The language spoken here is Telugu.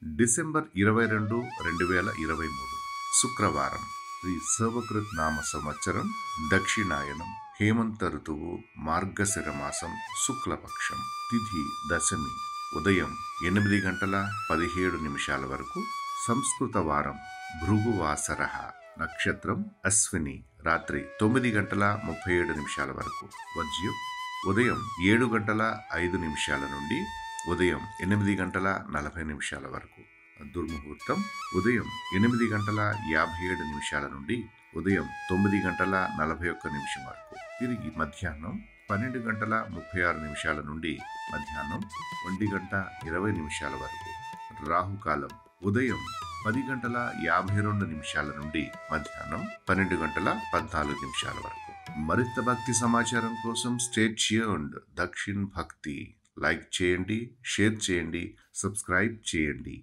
డిసెంబర్ 22, 2023 శుక్రవారం. శ్రీ శోభకృత్ నామ సంవత్సరం దక్షిణాయనం, హేమంత ఋతువు, మార్గశిర మాసం, శుక్లపక్షం. తిథి దశమి, ఉదయం 8:17 వరకు. సంస్కృత వారం భృగువాసర. నక్షత్రం అశ్విని. రాత్రి 9:37 వరకు. వర్జ్యం ఉదయం 7:05 నుండి ఉదయం 8:40 వరకు. దుర్ముహూర్తం ఉదయం 8:57 నుండి ఉదయం 9:41 వరకు. తిరిగి మధ్యాహ్నం 12:36 నుండి మధ్యాహ్నం 1:20 వరకు. రాహుకాలం ఉదయం 10:52 నుండి మధ్యాహ్నం 12:14 వరకు. మరింత భక్తి సమాచారం కోసం స్టే ట్యూన్డ్. దక్షిణ్ భక్తి లైక్ చేయండి, షేర్ చేయండి, సబ్స్క్రైబ్ చేయండి.